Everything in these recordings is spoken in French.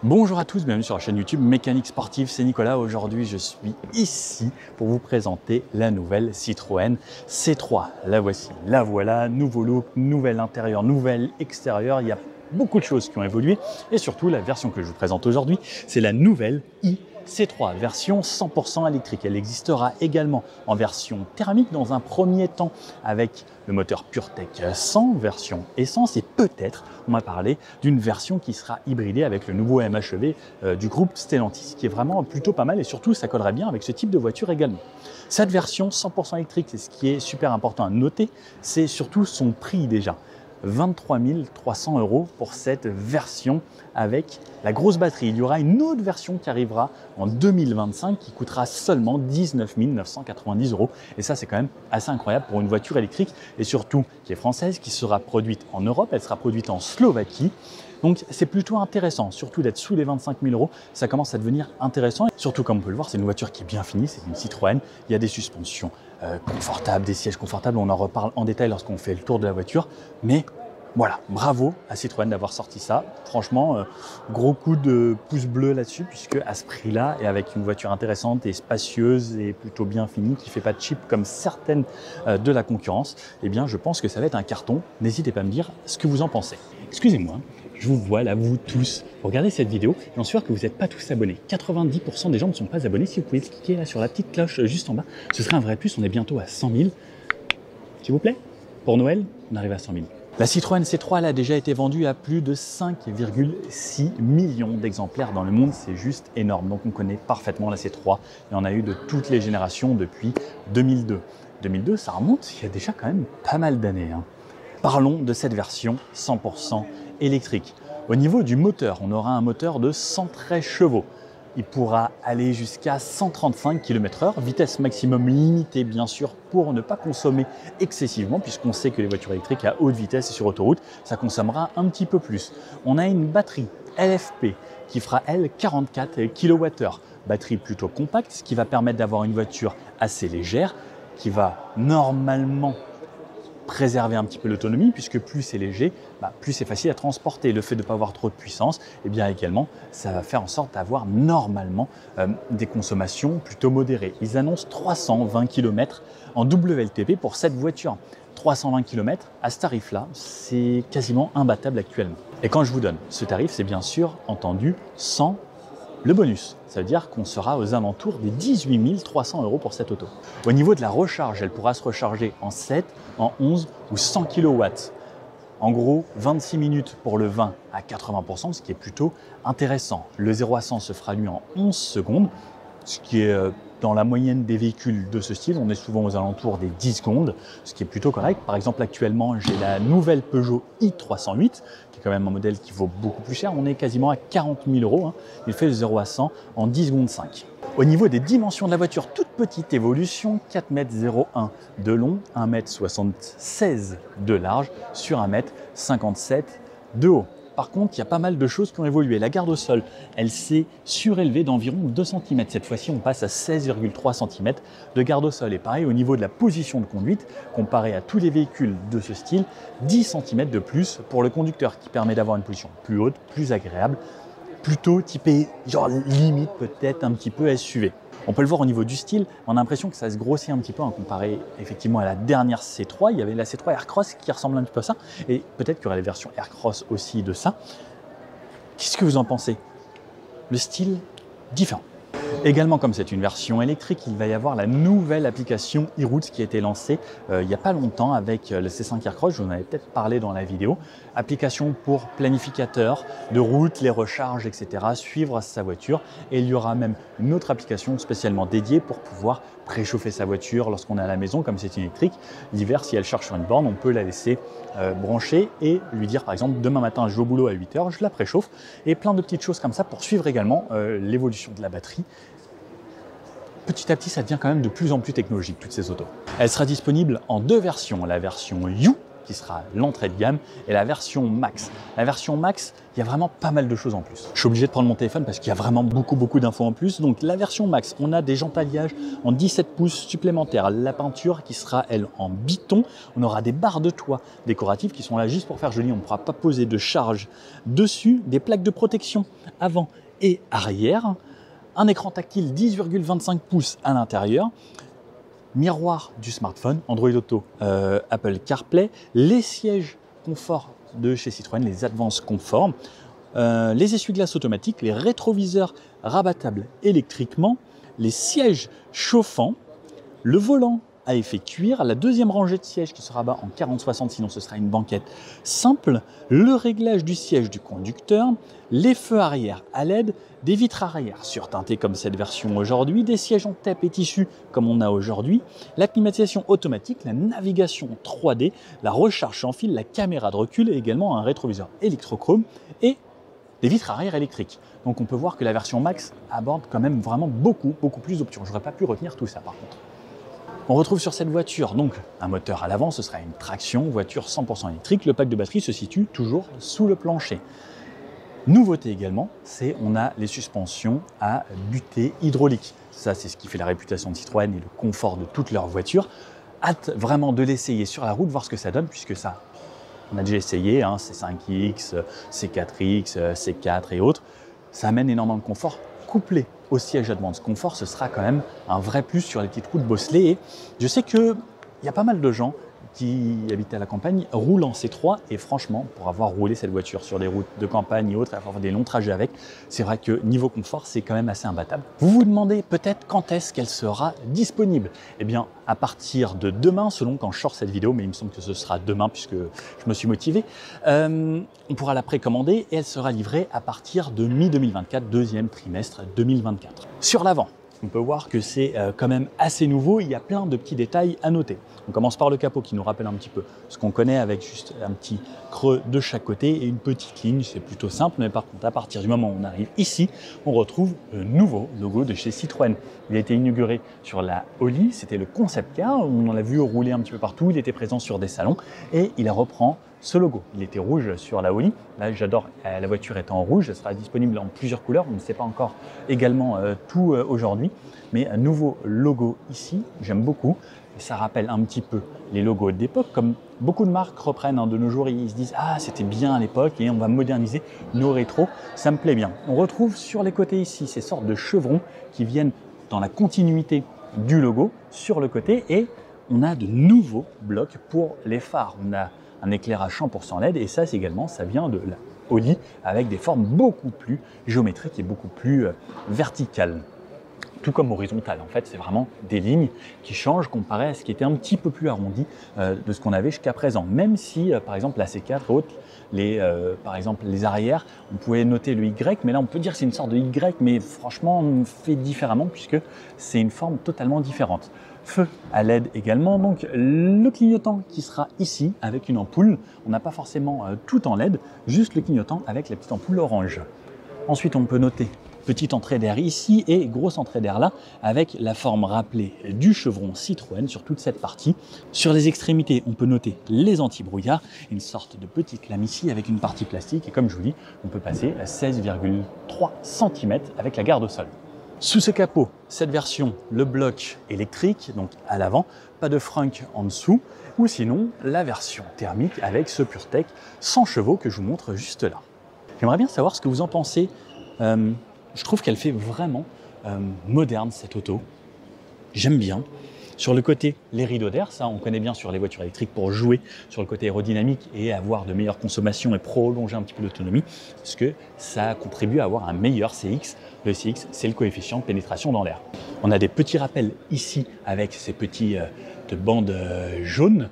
Bonjour à tous, bienvenue sur la chaîne YouTube Mécanique Sportive, c'est Nicolas. Aujourd'hui, je suis ici pour vous présenter la nouvelle Citroën C3. La voici, la voilà, nouveau look, nouvel intérieur, nouvel extérieur. Il y a beaucoup de choses qui ont évolué et surtout la version que je vous présente aujourd'hui, c'est la nouvelle C3, version 100% électrique. Elle existera également en version thermique dans un premier temps avec le moteur PureTech 100, version essence, et peut-être on m'a parlé d'une version qui sera hybridée avec le nouveau MHEV du groupe Stellantis, qui est vraiment plutôt pas mal et surtout ça collerait bien avec ce type de voiture également. Cette version 100% électrique, c'est ce qui est super important à noter, c'est surtout son prix déjà. 23 300 € pour cette version avec la grosse batterie. Il y aura une autre version qui arrivera en 2025 qui coûtera seulement 19 990 €. Et ça, c'est quand même assez incroyable pour une voiture électrique et surtout qui est française, qui sera produite en Europe. Elle sera produite en Slovaquie. Donc c'est plutôt intéressant, surtout d'être sous les 25 000 €, ça commence à devenir intéressant. Surtout comme on peut le voir, c'est une voiture qui est bien finie, c'est une Citroën, il y a des suspensions confortables, des sièges confortables, on en reparle en détail lorsqu'on fait le tour de la voiture. Mais voilà, bravo à Citroën d'avoir sorti ça. Franchement, gros coup de pouce bleu là-dessus, puisque à ce prix-là, et avec une voiture intéressante et spacieuse et plutôt bien finie, qui ne fait pas de cheap comme certaines de la concurrence, eh bien je pense que ça va être un carton. N'hésitez pas à me dire ce que vous en pensez. Excusez-moi. Je vous vois là, vous tous, regardez cette vidéo, j'en suis sûr que vous n'êtes pas tous abonnés. 90% des gens ne sont pas abonnés. Si vous pouvez cliquer là sur la petite cloche juste en bas, ce serait un vrai plus. On est bientôt à 100 000. S'il vous plaît, pour Noël, on arrive à 100 000. La Citroën C3 elle a déjà été vendue à plus de 5,6 millions d'exemplaires dans le monde. C'est juste énorme. Donc on connaît parfaitement la C3 et on a eu de toutes les générations depuis 2002. 2002, ça remonte, il y a déjà quand même pas mal d'années. Parlons de cette version 100% électrique. Au niveau du moteur, on aura un moteur de 113 chevaux. Il pourra aller jusqu'à 135 km/h, vitesse maximum limitée bien sûr pour ne pas consommer excessivement, puisqu'on sait que les voitures électriques à haute vitesse et sur autoroute, ça consommera un petit peu plus. On a une batterie LFP qui fera elle 44 kWh. Batterie plutôt compacte, ce qui va permettre d'avoir une voiture assez légère, qui va normalement préserver un petit peu l'autonomie, puisque plus c'est léger, plus c'est facile à transporter. Le fait de ne pas avoir trop de puissance, et bien également, ça va faire en sorte d'avoir normalement des consommations plutôt modérées. Ils annoncent 320 km en WLTP pour cette voiture. 320 km à ce tarif-là, c'est quasiment imbattable actuellement. Et quand je vous donne ce tarif, c'est bien sûr entendu sans le bonus. Ça veut dire qu'on sera aux alentours des 18 300 € pour cette auto. Au niveau de la recharge, elle pourra se recharger en 7, en 11 ou 100 kW. En gros, 26 minutes pour le 20 à 80%, ce qui est plutôt intéressant. Le 0 à 100 se fera lui en 11 secondes, ce qui est dans la moyenne des véhicules de ce style. On est souvent aux alentours des 10 secondes, ce qui est plutôt correct. Par exemple, actuellement, j'ai la nouvelle Peugeot i308, qui est quand même un modèle qui vaut beaucoup plus cher. On est quasiment à 40 000 €. Il fait le 0 à 100 en 10 secondes 5. Au niveau des dimensions de la voiture, toute petite évolution, 4,01 m de long, 1,76 m de large sur 1,57 m de haut. Par contre, il y a pas mal de choses qui ont évolué. La garde au sol, elle s'est surélevée d'environ 2 cm. Cette fois-ci, on passe à 16,3 cm de garde au sol. Et pareil, au niveau de la position de conduite, comparé à tous les véhicules de ce style, 10 cm de plus pour le conducteur, qui permet d'avoir une position plus haute, plus agréable, plutôt typé, genre limite peut-être un petit peu SUV. On peut le voir au niveau du style, on a l'impression que ça se grossit un petit peu comparé effectivement à la dernière C3. Il y avait la C3 Aircross qui ressemble un petit peu à ça, et peut-être qu'il y aura les versions Aircross aussi de ça. Qu'est-ce que vous en pensez? Le style différent. Également, comme c'est une version électrique, il va y avoir la nouvelle application e-Route qui a été lancée il n'y a pas longtemps avec le C5 Aircross, je vous en avais peut-être parlé dans la vidéo. Application pour planificateur de route, les recharges, etc. Suivre sa voiture, et il y aura même une autre application spécialement dédiée pour pouvoir préchauffer sa voiture lorsqu'on est à la maison, comme c'est une électrique. L'hiver, si elle charge sur une borne, on peut la laisser brancher et lui dire par exemple demain matin je vais au boulot à 8 h, je la préchauffe, et plein de petites choses comme ça pour suivre également l'évolution de la batterie. Petit à petit, ça devient quand même de plus en plus technologique, toutes ces autos. Elle sera disponible en deux versions, la version U qui sera l'entrée de gamme, et la version Max. La version Max, il y a vraiment pas mal de choses en plus. Je suis obligé de prendre mon téléphone parce qu'il y a vraiment beaucoup d'infos en plus. Donc la version Max, on a des jantes alliages en 17 pouces supplémentaires. La peinture qui sera, elle, en biton. On aura des barres de toit décoratives qui sont là juste pour faire joli. On ne pourra pas poser de charge dessus. Des plaques de protection avant et arrière. Un écran tactile 10,25 pouces à l'intérieur. Miroir du smartphone, Android Auto, Apple CarPlay, les sièges confort de chez Citroën, les Advance Comfort, les essuie-glaces automatiques, les rétroviseurs rabattables électriquement, les sièges chauffants, le volant à effet cuir, la deuxième rangée de sièges qui se rabat en 40-60, sinon ce sera une banquette simple, le réglage du siège du conducteur, les feux arrière à LED, des vitres arrière surteintées comme cette version aujourd'hui, des sièges en TEP et tissu comme on a aujourd'hui, la climatisation automatique, la navigation 3D, la recharge sans fil, la caméra de recul et également un rétroviseur électrochrome et des vitres arrière électriques. Donc on peut voir que la version Max aborde quand même vraiment beaucoup plus d'options. Je n'aurais pas pu retenir tout ça par contre. On retrouve sur cette voiture donc un moteur à l'avant, ce sera une traction, voiture 100% électrique. Le pack de batterie se situe toujours sous le plancher. Nouveauté également, c'est on a les suspensions à butée hydraulique. Ça, c'est ce qui fait la réputation de Citroën et le confort de toutes leurs voitures. Hâte vraiment de l'essayer sur la route, voir ce que ça donne, puisque ça, on a déjà essayé, hein, C5X, C4X, C4 et autres. Ça amène énormément de confort. Couplé au siège Advance Comfort, ce sera quand même un vrai plus sur les petites routes bosselées. Et je sais qu'il y a pas mal de gens qui habitent à la campagne roulent en C3 et franchement, pour avoir roulé cette voiture sur les routes de campagne et autres, avoir des longs trajets avec, c'est vrai que niveau confort, c'est quand même assez imbattable. Vous vous demandez peut-être quand est-ce qu'elle sera disponible? Eh bien, à partir de demain, selon quand je sors cette vidéo, mais il me semble que ce sera demain puisque je me suis motivé, on pourra la précommander et elle sera livrée à partir de mi-2024, deuxième trimestre 2024. Sur l'avant, on peut voir que c'est quand même assez nouveau, il y a plein de petits détails à noter. On commence par le capot qui nous rappelle un petit peu ce qu'on connaît avec juste un petit creux de chaque côté et une petite ligne, c'est plutôt simple, mais par contre à partir du moment où on arrive ici, on retrouve le nouveau logo de chez Citroën. Il a été inauguré sur la Oli, c'était le concept car, on l'a vu rouler un petit peu partout, il était présent sur des salons et il reprend ce logo. Il était rouge sur la Oli, là j'adore, la voiture est en rouge, elle sera disponible en plusieurs couleurs, on ne sait pas encore également tout aujourd'hui, mais un nouveau logo ici, j'aime beaucoup. Ça rappelle un petit peu les logos d'époque, comme beaucoup de marques reprennent de nos jours, ils se disent « Ah, c'était bien à l'époque et on va moderniser nos rétros, ça me plaît bien ». On retrouve sur les côtés ici ces sortes de chevrons qui viennent dans la continuité du logo sur le côté et on a de nouveaux blocs pour les phares. On a un éclairage 100% LED et ça également, ça vient de la Oli avec des formes beaucoup plus géométriques et beaucoup plus verticales. Tout comme horizontal. En fait, c'est vraiment des lignes qui changent comparé à ce qui était un petit peu plus arrondi de ce qu'on avait jusqu'à présent. Même si, par exemple, la C4 et autres, par exemple, les arrières, on pouvait noter le Y, mais là, on peut dire que c'est une sorte de Y, mais franchement, on fait différemment puisque c'est une forme totalement différente. Feu à LED également, donc le clignotant qui sera ici avec une ampoule. On n'a pas forcément tout en LED, juste le clignotant avec la petite ampoule orange. Ensuite, on peut noter petite entrée d'air ici et grosse entrée d'air là avec la forme rappelée du chevron Citroën sur toute cette partie. Sur les extrémités, on peut noter les anti-brouillards, une sorte de petite lame ici avec une partie plastique et comme je vous dis, on peut passer à 16,3 cm avec la garde au sol. Sous ce capot, cette version, le bloc électrique, donc à l'avant, pas de frunk en dessous, ou sinon la version thermique avec ce PureTech 100 chevaux que je vous montre juste là. J'aimerais bien savoir ce que vous en pensez. Je trouve qu'elle fait vraiment moderne cette auto. J'aime bien. Sur le côté, les rideaux d'air, ça on connaît bien sur les voitures électriques pour jouer sur le côté aérodynamique et avoir de meilleures consommations et prolonger un petit peu l'autonomie, parce que ça contribue à avoir un meilleur CX. Le CX, c'est le coefficient de pénétration dans l'air. On a des petits rappels ici avec ces petits de bandes jaunes.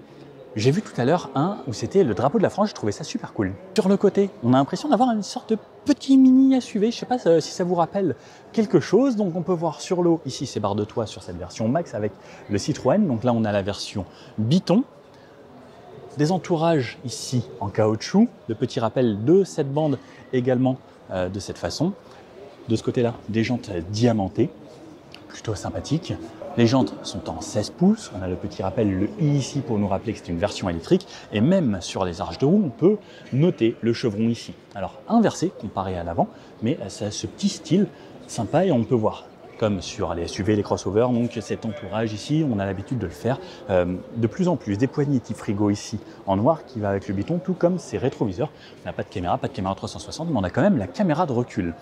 J'ai vu tout à l'heure un où c'était le drapeau de la France, je trouvais ça super cool. Sur le côté, on a l'impression d'avoir une sorte de petit mini SUV, je ne sais pas si ça vous rappelle quelque chose. Donc on peut voir sur l'eau, ici ces barres de toit sur cette version Max avec le Citroën. Donc là on a la version Biton. Des entourages ici en caoutchouc, de petits rappels de cette bande également de cette façon. De ce côté-là, des jantes diamantées. plutôt sympathique. Les jantes sont en 16 pouces, on a le petit rappel, le i ici pour nous rappeler que c'est une version électrique, et même sur les arches de roue, on peut noter le chevron ici. Alors inversé comparé à l'avant, mais ça a ce petit style sympa et on peut voir, comme sur les SUV, les crossovers, donc cet entourage ici, on a l'habitude de le faire de plus en plus. Des poignées type frigo ici en noir qui va avec le biton, tout comme ces rétroviseurs. On n'a pas de caméra 360, mais on a quand même la caméra de recul.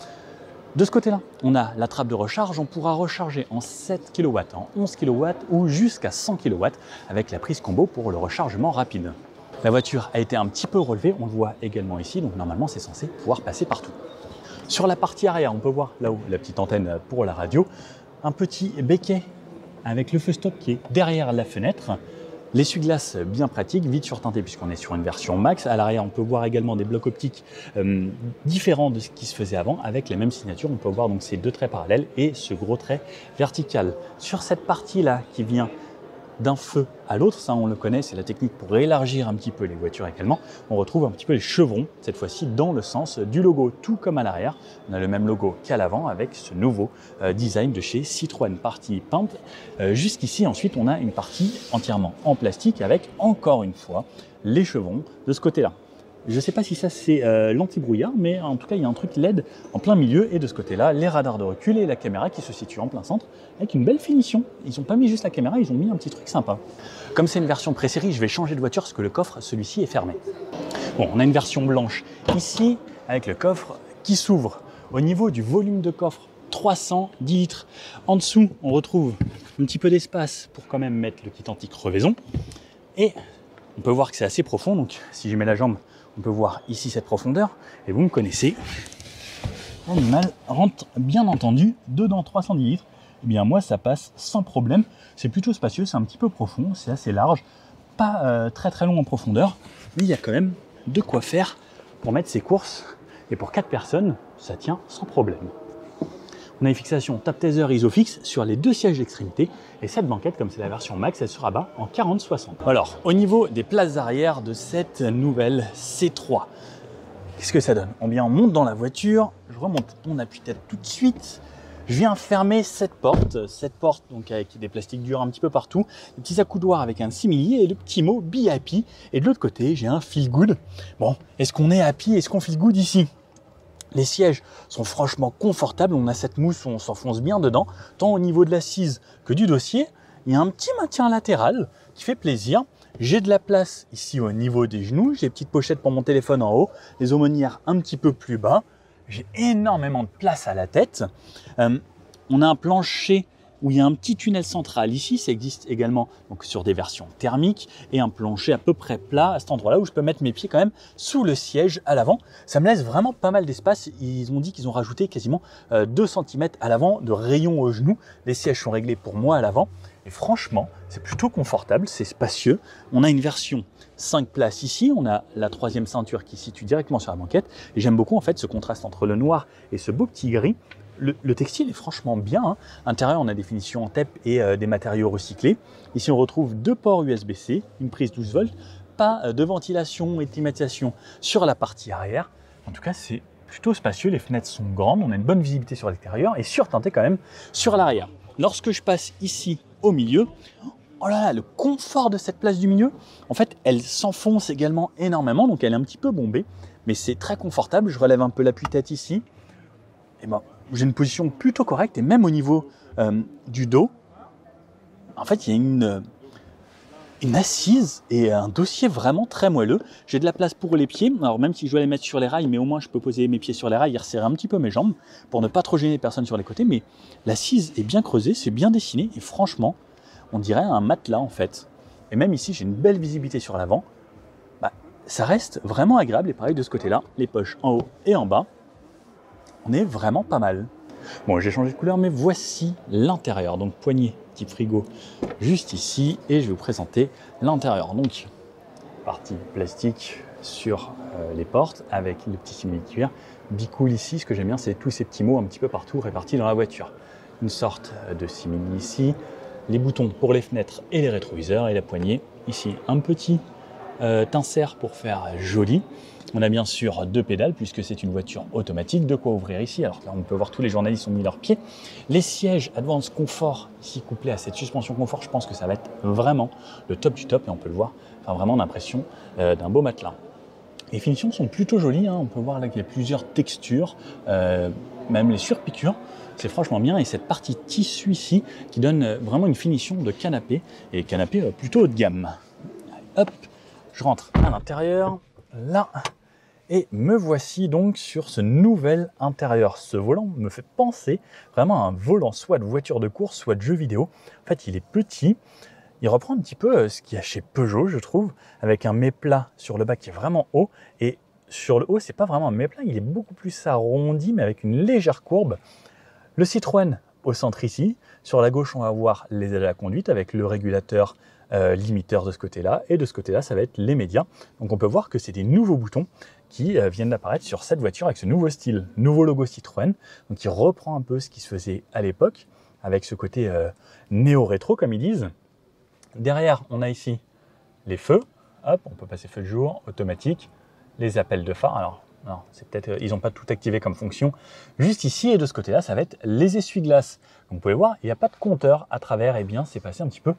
De ce côté-là, on a la trappe de recharge, on pourra recharger en 7 kW, en 11 kW ou jusqu'à 100 kW avec la prise combo pour le rechargement rapide. La voiture a été un petit peu relevée, on le voit également ici, donc normalement c'est censé pouvoir passer partout. Sur la partie arrière, on peut voir là-haut la petite antenne pour la radio, un petit béquet avec le feu stop qui est derrière la fenêtre. L'essuie-glace bien pratique, vite surteinté puisqu'on est sur une version max. À l'arrière, on peut voir également des blocs optiques différents de ce qui se faisait avant avec les mêmes signatures. On peut voir donc ces deux traits parallèles et ce gros trait vertical. Sur cette partie-là qui vient d'un feu à l'autre, ça on le connaît, c'est la technique pour élargir un petit peu les voitures également. On retrouve un petit peu les chevrons, cette fois-ci dans le sens du logo, tout comme à l'arrière. On a le même logo qu'à l'avant avec ce nouveau design de chez Citroën, partie peinte. Jusqu'ici, ensuite, on a une partie entièrement en plastique avec, encore une fois, les chevrons de ce côté-là. Je ne sais pas si ça c'est l'anti-brouillard, mais en tout cas il y a un truc LED en plein milieu et de ce côté-là, les radars de recul et la caméra qui se situe en plein centre avec une belle finition. Ils n'ont pas mis juste la caméra, ils ont mis un petit truc sympa. Comme c'est une version pré-série, je vais changer de voiture parce que le coffre, celui-ci est fermé. Bon, on a une version blanche ici avec le coffre qui s'ouvre. Au niveau du volume de coffre, 310 litres. En dessous, on retrouve un petit peu d'espace pour quand même mettre le kit anti-crevaison. Et on peut voir que c'est assez profond, donc si je mets la jambe, on peut voir ici cette profondeur, et vous me connaissez, l'animal rentre bien entendu dedans 310 litres, et bien moi ça passe sans problème, c'est plutôt spacieux, c'est un petit peu profond, c'est assez large, pas très long en profondeur, mais il y a quand même de quoi faire pour mettre ses courses, et pour 4 personnes, ça tient sans problème. On a une fixation tap taser Isofix sur les deux sièges d'extrémité et cette banquette, comme c'est la version max, elle se rabat en 40-60. Alors, au niveau des places arrière de cette nouvelle C3, qu'est-ce que ça donne? On monte dans la voiture, je remonte mon appuie-tête tout de suite, je viens fermer cette porte donc avec des plastiques durs un petit peu partout, des petits accoudoirs avec un simili et le petit mot Be Happy. Et de l'autre côté, j'ai un Feel Good. Bon, est-ce qu'on est happy, est-ce qu'on feel good ici? Les sièges sont franchement confortables, on a cette mousse où on s'enfonce bien dedans, tant au niveau de l'assise que du dossier. Il y a un petit maintien latéral qui fait plaisir. J'ai de la place ici au niveau des genoux, j'ai des petites pochettes pour mon téléphone en haut, les aumônières un petit peu plus bas. J'ai énormément de place à la tête. On a un plancher où il y a un petit tunnel central ici, ça existe également donc sur des versions thermiques, et un plancher à peu près plat à cet endroit-là où je peux mettre mes pieds quand même sous le siège à l'avant. Ça me laisse vraiment pas mal d'espace. Ils ont dit qu'ils ont rajouté quasiment 2 cm à l'avant de rayon au genou. Les sièges sont réglés pour moi à l'avant et franchement, c'est plutôt confortable, c'est spacieux. On a une version 5 places ici, on a la 3e ceinture qui se situe directement sur la banquette et j'aime beaucoup en fait ce contraste entre le noir et ce beau petit gris. Le textile est franchement bien. Hein. Intérieur, on a des finitions en TEP et des matériaux recyclés. Ici, on retrouve 2 ports USB-C, une prise 12 volts, pas de ventilation et de climatisation sur la partie arrière. En tout cas, c'est plutôt spacieux. Les fenêtres sont grandes, on a une bonne visibilité sur l'extérieur et surteinté quand même sur l'arrière. Lorsque je passe ici au milieu, oh là là, le confort de cette place du milieu, en fait, elle s'enfonce également énormément, donc elle est un petit peu bombée, mais c'est très confortable. Je relève un peu l'appui-tête ici. Et ben, j'ai une position plutôt correcte et même au niveau du dos, en fait, il y a une assise et un dossier vraiment très moelleux. J'ai de la place pour les pieds, alors même si je dois les mettre sur les rails, mais au moins je peux poser mes pieds sur les rails et resserrer un petit peu mes jambes pour ne pas trop gêner les personnes sur les côtés, mais l'assise est bien creusée, c'est bien dessiné et franchement, on dirait un matelas en fait. Et même ici, j'ai une belle visibilité sur l'avant. Bah, ça reste vraiment agréable et pareil de ce côté-là, les poches en haut et en bas. On est vraiment pas mal. Bon, j'ai changé de couleur, mais voici l'intérieur. Donc, poignée, petit frigo juste ici. Et je vais vous présenter l'intérieur. Donc, partie plastique sur les portes avec le petit simili cuir. Bicool ici, ce que j'aime bien, c'est tous ces petits mots un petit peu partout répartis dans la voiture. Une sorte de simili ici. Les boutons pour les fenêtres et les rétroviseurs. Et la poignée, ici, un petit t'insère pour faire joli. On a bien sûr 2 pédales puisque c'est une voiture automatique. De quoi ouvrir ici. Alors là, on peut voir tous les journalistes ont mis leurs pieds. Les sièges Advance Confort ici couplés à cette suspension confort, je pense que ça va être vraiment le top du top et on peut le voir. Enfin vraiment l'impression d'un beau matelas. Les finitions sont plutôt jolies. Hein. On peut voir là qu'il y a plusieurs textures, même les surpiqûres. C'est franchement bien et cette partie tissu ici qui donne vraiment une finition de canapé et canapé plutôt haut de gamme. Allez, hop, je rentre à l'intérieur là. Et me voici donc sur ce nouvel intérieur. Ce volant me fait penser vraiment à un volant soit de voiture de course, soit de jeu vidéo. En fait, il est petit. Il reprend un petit peu ce qu'il y a chez Peugeot, je trouve, avec un méplat sur le bas qui est vraiment haut. Et sur le haut, c'est pas vraiment un méplat, il est beaucoup plus arrondi, mais avec une légère courbe. Le Citroën au centre ici. Sur la gauche, on va voir les aides à la conduite avec le régulateur limiteur de ce côté-là. Et de ce côté-là, ça va être les médias. Donc on peut voir que c'est des nouveaux boutons qui viennent d'apparaître sur cette voiture avec ce nouveau style, nouveau logo Citroën. Donc il reprend un peu ce qui se faisait à l'époque avec ce côté néo-rétro comme ils disent. Derrière, on a ici les feux. Hop, on peut passer feu de jour, automatique. Les appels de phare. Alors, non, c'est peut-être ils n'ont pas tout activé comme fonction. Juste ici et de ce côté-là, ça va être les essuie-glaces. Vous pouvez voir, il n'y a pas de compteur à travers. Eh bien, c'est passé un petit peu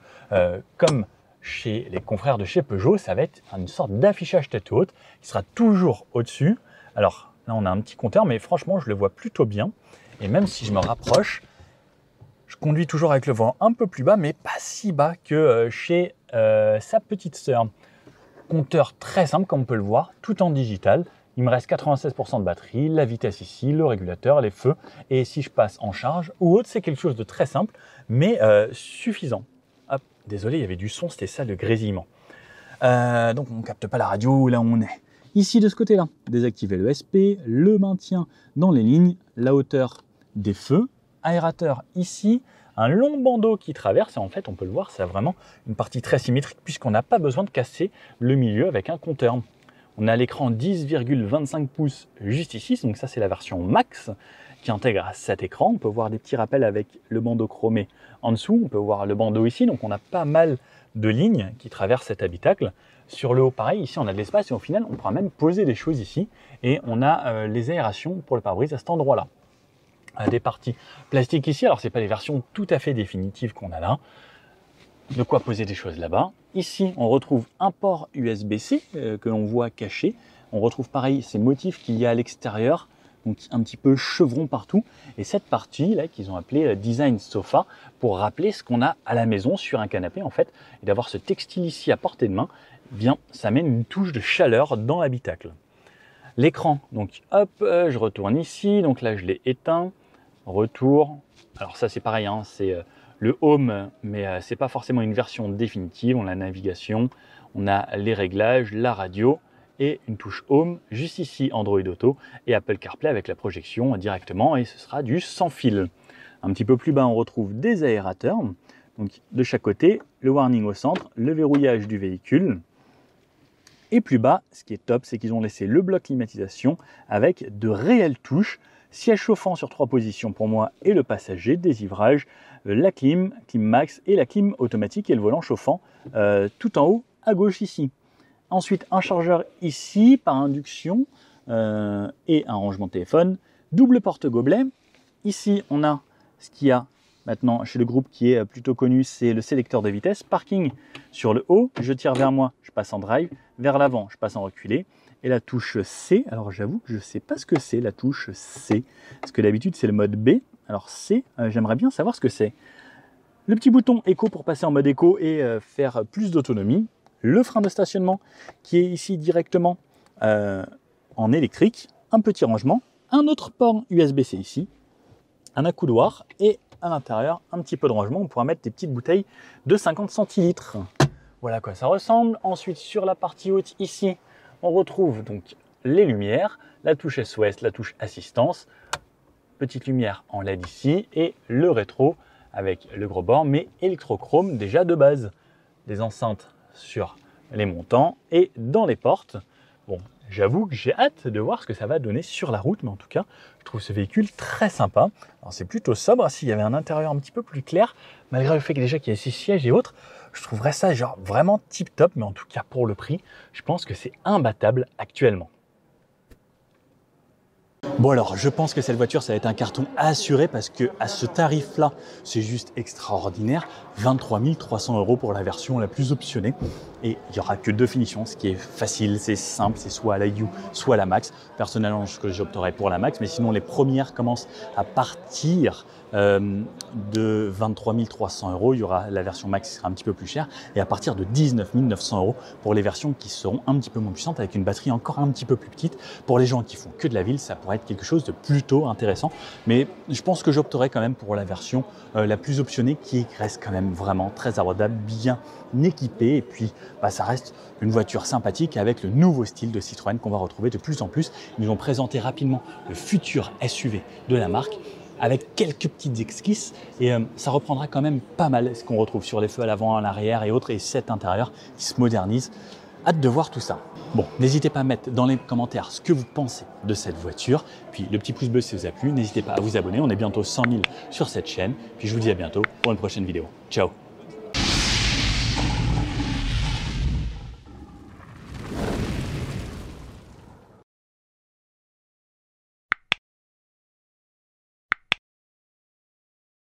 comme chez les confrères de chez Peugeot. Ça va être une sorte d'affichage tête haute qui sera toujours au-dessus. Alors là, on a un petit compteur, mais franchement, je le vois plutôt bien. Et même si je me rapproche, je conduis toujours avec le volant un peu plus bas, mais pas si bas que chez sa petite sœur. Compteur très simple, comme on peut le voir, tout en digital. Il me reste 96% de batterie, la vitesse ici, le régulateur, les feux. Et si je passe en charge ou autre, c'est quelque chose de très simple, mais suffisant. Hop, désolé, il y avait du son, c'était ça le grésillement. Donc on ne capte pas la radio là où on est. Ici de ce côté-là, désactiver le SP, le maintien dans les lignes, la hauteur des feux, aérateur ici, un long bandeau qui traverse et en fait on peut le voir, c'est vraiment une partie très symétrique puisqu'on n'a pas besoin de casser le milieu avec un compteur. On a l'écran 10,25 pouces juste ici, donc ça c'est la version max qui intègre cet écran. On peut voir des petits rappels avec le bandeau chromé en dessous, on peut voir le bandeau ici, donc on a pas mal de lignes qui traversent cet habitacle. Sur le haut pareil, ici on a de l'espace et au final on pourra même poser des choses ici et on a les aérations pour le pare-brise à cet endroit-là. Des parties plastiques ici, alors c'est pas les versions tout à fait définitives qu'on a là. De quoi poser des choses là-bas. Ici, on retrouve un port USB-C que l'on voit caché. On retrouve pareil ces motifs qu'il y a à l'extérieur, donc un petit peu chevron partout. Et cette partie là qu'ils ont appelée Design Sofa pour rappeler ce qu'on a à la maison sur un canapé en fait. Et d'avoir ce textile ici à portée de main, eh bien ça amène une touche de chaleur dans l'habitacle. L'écran, donc hop, je retourne ici. Donc là, je l'ai éteint. Retour. Alors ça c'est pareil, hein, c'est le home, mais c'est pas forcément une version définitive. On a la navigation, on a les réglages, la radio et une touche home juste ici Android Auto et Apple CarPlay avec la projection directement et ce sera du sans fil. Un petit peu plus bas on retrouve des aérateurs, donc de chaque côté, le warning au centre, le verrouillage du véhicule. Et plus bas, ce qui est top, c'est qu'ils ont laissé le bloc climatisation avec de réelles touches. Siège chauffant sur 3 positions pour moi et le passager, désivrage, la clim max et la clim automatique et le volant chauffant tout en haut à gauche ici. Ensuite, un chargeur ici par induction et un rangement de téléphone, double porte-gobelet. Ici, on a ce qu'il y a maintenant chez le groupe qui est plutôt connu, c'est le sélecteur de vitesse. Parking sur le haut, je tire vers moi, je passe en drive, vers l'avant, je passe en reculé. Et la touche C, alors j'avoue que je ne sais pas ce que c'est la touche C, parce que d'habitude c'est le mode B. Alors C, j'aimerais bien savoir ce que c'est. Le petit bouton éco pour passer en mode éco et faire plus d'autonomie. Le frein de stationnement qui est ici directement en électrique. Un petit rangement, un autre port USB-C ici, un accoudoir et à l'intérieur un petit peu de rangement. On pourra mettre des petites bouteilles de 50 centilitres. Voilà à quoi ça ressemble. Ensuite sur la partie haute ici, on retrouve donc les lumières, la touche SOS, la touche assistance, petite lumière en LED ici et le rétro avec le gros bord mais électrochrome déjà de base. Des enceintes sur les montants et dans les portes. Bon, j'avoue que j'ai hâte de voir ce que ça va donner sur la route, mais en tout cas, je trouve ce véhicule très sympa. Alors c'est plutôt sobre, s'il y avait un intérieur un petit peu plus clair, malgré le fait que déjà qu'il y a ces sièges et autres, je trouverais ça genre vraiment tip top, mais en tout cas pour le prix, je pense que c'est imbattable actuellement. Bon alors, je pense que cette voiture, ça va être un carton assuré parce que à ce tarif-là, c'est juste extraordinaire. 23 300 € pour la version la plus optionnée. Et il n'y aura que 2 finitions, ce qui est facile, c'est simple, c'est soit à la U, soit à la Max. Personnellement, j'opterais pour la Max, mais sinon les premières commencent à partir de 23 300 €. Il y aura la version Max qui sera un petit peu plus chère et à partir de 19 900 € pour les versions qui seront un petit peu moins puissantes avec une batterie encore un petit peu plus petite. Pour les gens qui font que de la ville, ça pourrait être quelque chose de plutôt intéressant. Mais je pense que j'opterai quand même pour la version la plus optionnée qui reste quand même vraiment très abordable, bien équipée et puis ça reste une voiture sympathique avec le nouveau style de Citroën qu'on va retrouver de plus en plus. Ils nous ont présenté rapidement le futur SUV de la marque avec quelques petites esquisses et ça reprendra quand même pas mal ce qu'on retrouve sur les feux à l'avant, à l'arrière et autres et cet intérieur qui se modernise. Hâte de voir tout ça. Bon, n'hésitez pas à mettre dans les commentaires ce que vous pensez de cette voiture. Puis le petit pouce bleu si ça vous a plu. N'hésitez pas à vous abonner. On est bientôt 100 000 sur cette chaîne. Puis je vous dis à bientôt pour une prochaine vidéo. Ciao!